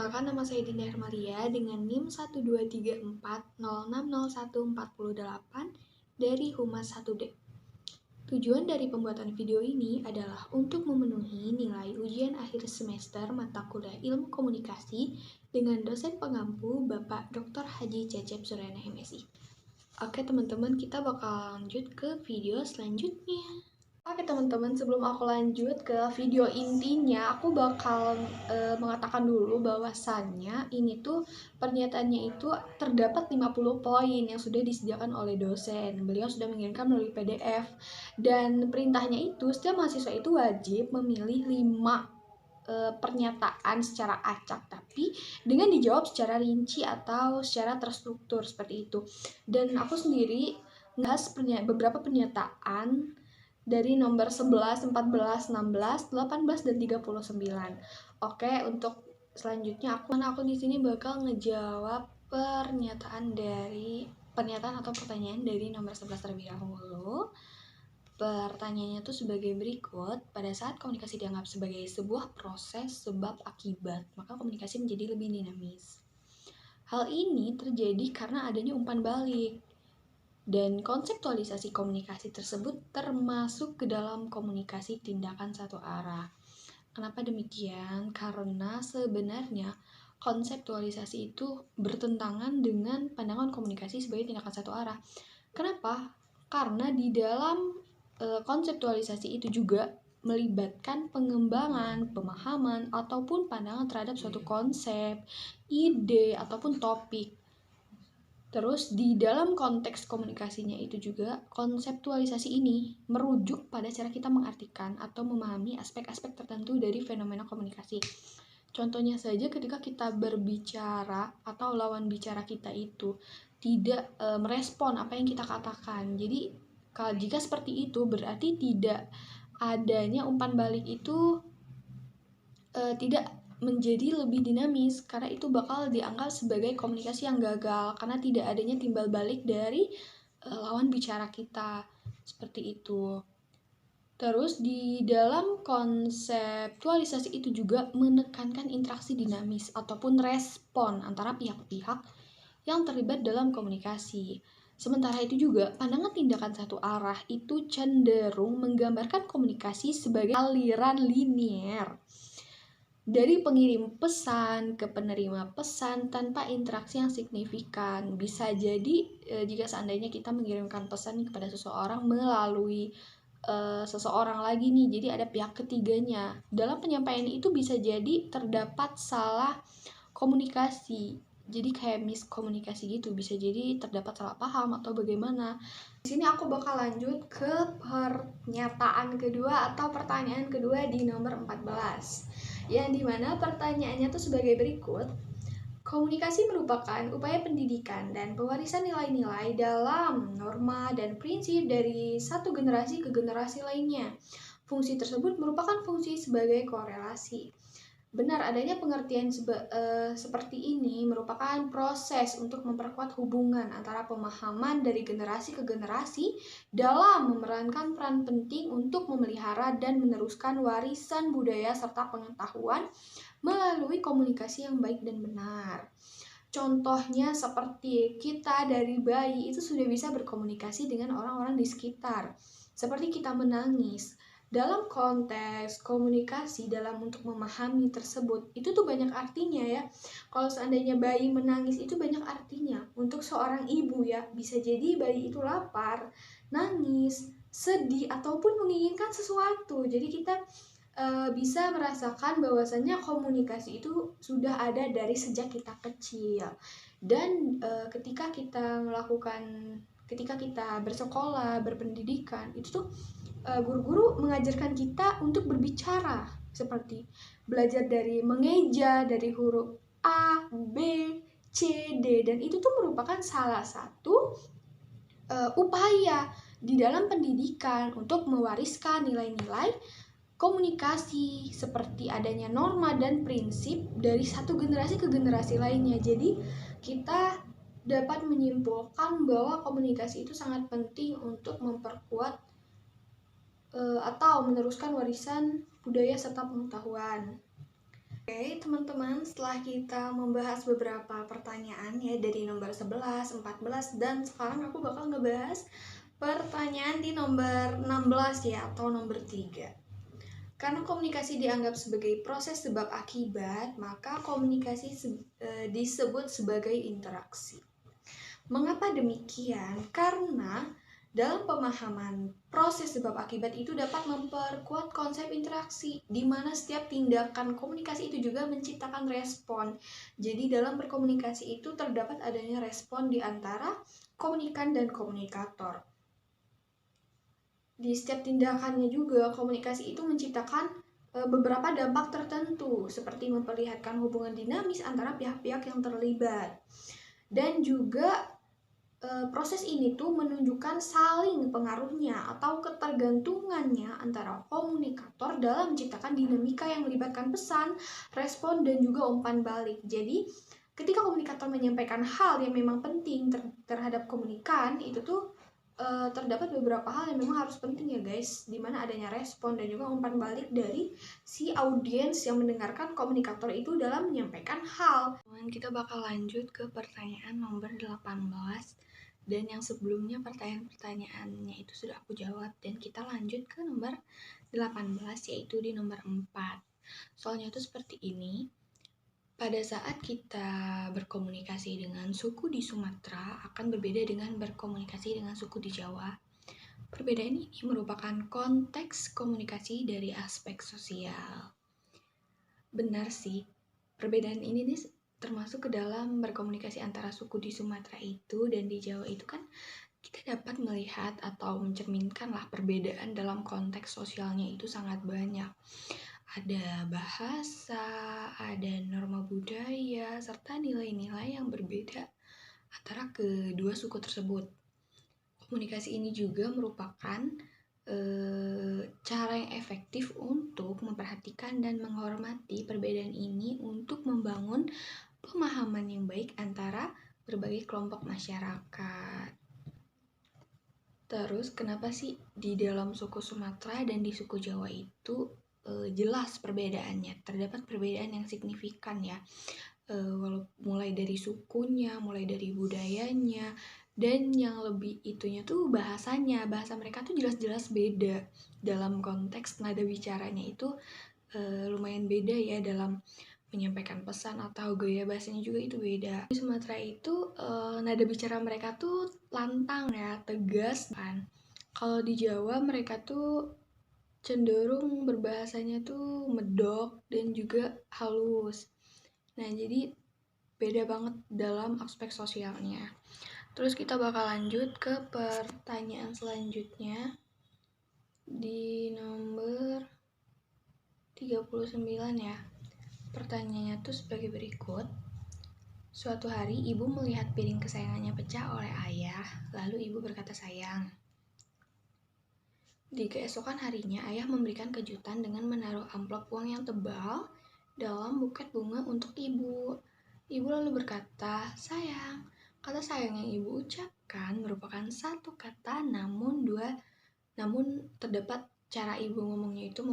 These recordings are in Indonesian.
Perkenalkan, nama saya Dinda Hermalia dengan NIM 12340600148 dari Humas 1D. Tujuan dari pembuatan video ini adalah untuk memenuhi nilai ujian akhir semester mata kuliah Ilmu Komunikasi dengan dosen pengampu Bapak Dr. Haji Cecep Suryana MSI. Oke teman-teman, kita bakal lanjut ke video selanjutnya. Oke teman-teman, sebelum aku lanjut ke video intinya, aku bakal mengatakan dulu bahwasannya ini tuh pernyataannya itu terdapat 50 poin yang sudah disediakan oleh dosen. Beliau sudah mengirimkan melalui PDF. Dan perintahnya itu, setiap mahasiswa itu wajib memilih 5 pernyataan secara acak, tapi dengan dijawab secara rinci atau secara terstruktur seperti itu. Dan aku sendiri membahas beberapa pernyataan dari nomor 11, 14, 16, 18, dan 39. Oke, untuk selanjutnya aku di sini bakal ngejawab pernyataan atau pertanyaan dari nomor 11 terlebih dahulu. Pertanyaannya tuh sebagai berikut. Pada saat komunikasi dianggap sebagai sebuah proses sebab akibat, maka komunikasi menjadi lebih dinamis. Hal ini terjadi karena adanya umpan balik. Dan konseptualisasi komunikasi tersebut termasuk ke dalam komunikasi tindakan satu arah. Kenapa demikian? Karena sebenarnya konseptualisasi itu bertentangan dengan pandangan komunikasi sebagai tindakan satu arah. Kenapa? Karena di dalam konseptualisasi itu juga melibatkan pengembangan, pemahaman, ataupun pandangan terhadap suatu konsep, ide, ataupun topik. Terus di dalam konteks komunikasinya itu juga konseptualisasi ini merujuk pada cara kita mengartikan atau memahami aspek-aspek tertentu dari fenomena komunikasi. Contohnya saja ketika kita berbicara atau lawan bicara kita itu tidak merespon apa yang kita katakan. Jadi jika seperti itu berarti tidak adanya umpan balik itu tidak menjadi lebih dinamis, karena itu bakal dianggap sebagai komunikasi yang gagal karena tidak adanya timbal balik dari lawan bicara kita, seperti itu. Terus di dalam konseptualisasi itu juga menekankan interaksi dinamis ataupun respon antara pihak-pihak yang terlibat dalam komunikasi. Sementara itu juga pandangan tindakan satu arah itu cenderung menggambarkan komunikasi sebagai aliran linear dari pengirim pesan ke penerima pesan tanpa interaksi yang signifikan. Bisa jadi jika seandainya kita mengirimkan pesan kepada seseorang melalui seseorang lagi nih, jadi ada pihak ketiganya. Dalam penyampaian itu bisa jadi terdapat salah komunikasi. Jadi kayak miskomunikasi gitu, bisa jadi terdapat salah paham atau bagaimana. Di sini aku bakal lanjut ke pernyataan kedua atau pertanyaan kedua di nomor 14. Yang dimana pertanyaannya tuh sebagai berikut. Komunikasi merupakan upaya pendidikan dan pewarisan nilai-nilai dalam norma dan prinsip dari satu generasi ke generasi lainnya. Fungsi tersebut merupakan fungsi sebagai korelasi. Benar adanya pengertian seperti ini merupakan proses untuk memperkuat hubungan antara pemahaman dari generasi ke generasi dalam memerankan peran penting untuk memelihara dan meneruskan warisan budaya serta pengetahuan melalui komunikasi yang baik dan benar. Contohnya seperti kita dari bayi itu sudah bisa berkomunikasi dengan orang-orang di sekitar. Seperti kita menangis. Dalam konteks komunikasi, dalam untuk memahami tersebut, itu tuh banyak artinya ya. Kalau seandainya bayi menangis itu banyak artinya. Untuk seorang ibu ya, bisa jadi bayi itu lapar, nangis, sedih, ataupun menginginkan sesuatu. Jadi kita bisa merasakan bahwasannya komunikasi itu sudah ada dari sejak kita kecil. Dan ketika kita bersekolah, berpendidikan, itu tuh guru-guru mengajarkan kita untuk berbicara, seperti belajar dari mengeja, dari huruf A, B, C, D, dan itu tuh merupakan salah satu upaya di dalam pendidikan untuk mewariskan nilai-nilai komunikasi, seperti adanya norma dan prinsip dari satu generasi ke generasi lainnya. Jadi kita dapat menyimpulkan bahwa komunikasi itu sangat penting untuk memperkuat atau meneruskan warisan budaya serta pengetahuan. Oke, teman-teman, setelah kita membahas beberapa pertanyaan ya dari nomor 11, 14, dan sekarang aku bakal ngebahas pertanyaan di nomor 16 ya, atau nomor 3. Karena komunikasi dianggap sebagai proses sebab akibat, maka komunikasi disebut sebagai interaksi. Mengapa demikian? Karena dalam pemahaman proses sebab akibat itu dapat memperkuat konsep interaksi, di mana setiap tindakan komunikasi itu juga menciptakan respon. Jadi dalam berkomunikasi itu terdapat adanya respon di antara komunikan dan komunikator. Di setiap tindakannya juga komunikasi itu menciptakan beberapa dampak tertentu, seperti memperlihatkan hubungan dinamis antara pihak-pihak yang terlibat. Dan juga proses ini tuh menunjukkan saling pengaruhnya atau ketergantungannya antara komunikator dalam menciptakan dinamika yang melibatkan pesan, respon, dan juga umpan balik. Jadi, ketika komunikator menyampaikan hal yang memang penting terhadap komunikan, itu tuh terdapat beberapa hal yang memang harus penting ya guys, dimana adanya respon dan juga umpan balik dari si audiens yang mendengarkan komunikator itu dalam menyampaikan hal. Kita bakal lanjut ke pertanyaan nomor 18. Dan yang sebelumnya pertanyaan-pertanyaannya itu sudah aku jawab, dan kita lanjut ke nomor 18 yaitu di nomor 4. Soalnya itu seperti ini. Pada saat kita berkomunikasi dengan suku di Sumatera akan berbeda dengan berkomunikasi dengan suku di Jawa. Perbedaan ini merupakan konteks komunikasi dari aspek sosial. Benar sih, perbedaan ini nih termasuk ke dalam berkomunikasi antara suku di Sumatera itu dan di Jawa itu kan kita dapat melihat atau mencerminkan lah perbedaan dalam konteks sosialnya itu sangat banyak. Ada bahasa, ada norma budaya, serta nilai-nilai yang berbeda antara kedua suku tersebut. Komunikasi ini juga merupakan cara yang efektif untuk memperhatikan dan menghormati perbedaan ini untuk membangun pemahaman yang baik antara berbagai kelompok masyarakat. Terus kenapa sih di dalam suku Sumatera dan di suku Jawa itu jelas perbedaannya? Terdapat perbedaan yang signifikan ya, mulai dari sukunya, mulai dari budayanya, dan yang lebih itunya tuh bahasanya. Bahasa mereka tuh jelas-jelas beda. Dalam konteks nada bicaranya itu lumayan beda ya dalam menyampaikan pesan, atau gaya bahasanya juga itu beda. Di Sumatera itu nada bicara mereka tuh lantang ya, tegas kan. Kalau di Jawa mereka tuh cenderung berbahasanya tuh medok dan juga halus. Nah, jadi beda banget dalam aspek sosialnya. Terus kita bakal lanjut ke pertanyaan selanjutnya di nomor 39 ya. Pertanyaannya tuh sebagai berikut. Suatu hari ibu melihat piring kesayangannya pecah oleh ayah, lalu ibu berkata sayang. Di keesokan harinya ayah memberikan kejutan dengan menaruh amplop uang yang tebal dalam buket bunga untuk ibu. Ibu lalu berkata, sayang. Kata sayang yang ibu ucapkan merupakan satu kata namun terdapat cara ibu ngomongnya itu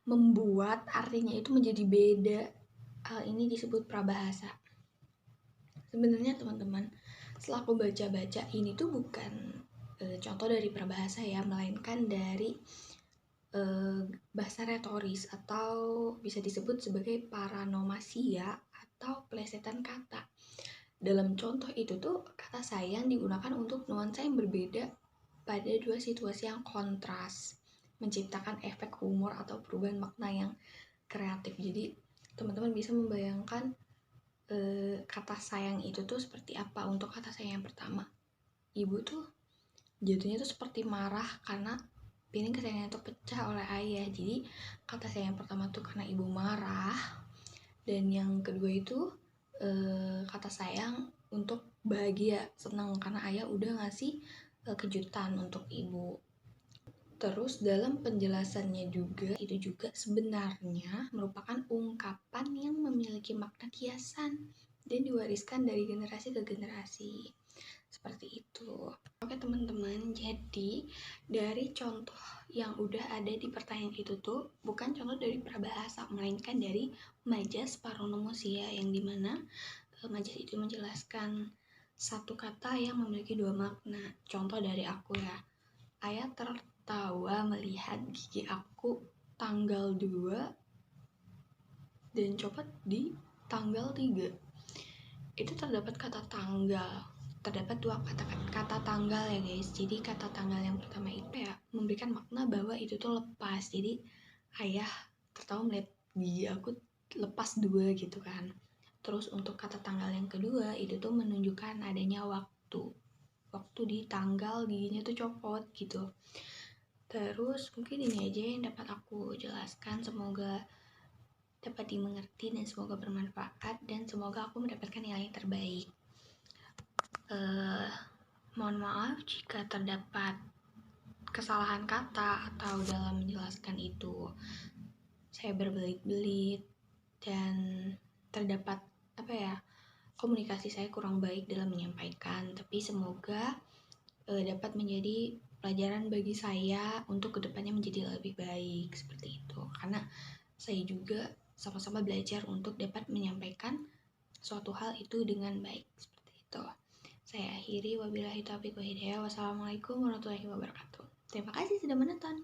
membuat artinya itu menjadi beda. Hal ini disebut prabahasa. Sebenarnya teman-teman, setelah aku baca-baca, ini tuh bukan contoh dari prabahasa ya, melainkan dari bahasa retoris atau bisa disebut sebagai paranomasia atau plesetan kata. Dalam contoh itu tuh kata sayang digunakan untuk nuansa yang berbeda pada dua situasi yang kontras, menciptakan efek humor atau perubahan makna yang kreatif. Jadi teman-teman bisa membayangkan kata sayang itu tuh seperti apa. Untuk kata sayang yang pertama, ibu tuh jatuhnya tuh seperti marah karena piring kesayangan itu pecah oleh ayah. Jadi kata sayang yang pertama tuh karena ibu marah, dan yang kedua itu kata sayang untuk bahagia, senang karena ayah udah ngasih kejutan untuk ibu. Terus dalam penjelasannya juga, itu juga sebenarnya merupakan ungkapan yang memiliki makna kiasan dan diwariskan dari generasi ke generasi. Seperti itu. Oke teman-teman, jadi dari contoh yang udah ada di pertanyaan itu tuh bukan contoh dari prabahasa, melainkan dari majas paronomosia, yang dimana majas itu menjelaskan satu kata yang memiliki dua makna. Contoh dari aku ya, ayah tertawa melihat gigi aku tanggal 2 dan copot di tanggal 3. Itu terdapat kata tanggal, terdapat dua kata tanggal ya guys. Jadi kata tanggal yang pertama itu ya memberikan makna bahwa itu tuh lepas. Jadi ayah tertawa melihat gigi aku lepas 2 gitu kan. Terus untuk kata tanggal yang kedua itu tuh menunjukkan adanya waktu di tanggal giginya tuh copot gitu. Terus mungkin ini aja yang dapat aku jelaskan, semoga dapat dimengerti dan semoga bermanfaat, dan semoga aku mendapatkan nilai yang terbaik. Mohon maaf jika terdapat kesalahan kata atau dalam menjelaskan itu saya berbelit-belit dan terdapat komunikasi saya kurang baik dalam menyampaikan, tapi semoga dapat menjadi pelajaran bagi saya untuk kedepannya menjadi lebih baik seperti itu, karena saya juga sama-sama belajar untuk dapat menyampaikan suatu hal itu dengan baik seperti itu. Saya akhiri, wabillahi taufiq wal hidayah. Wassalamualaikum warahmatullahi wabarakatuh. Terima kasih sudah menonton.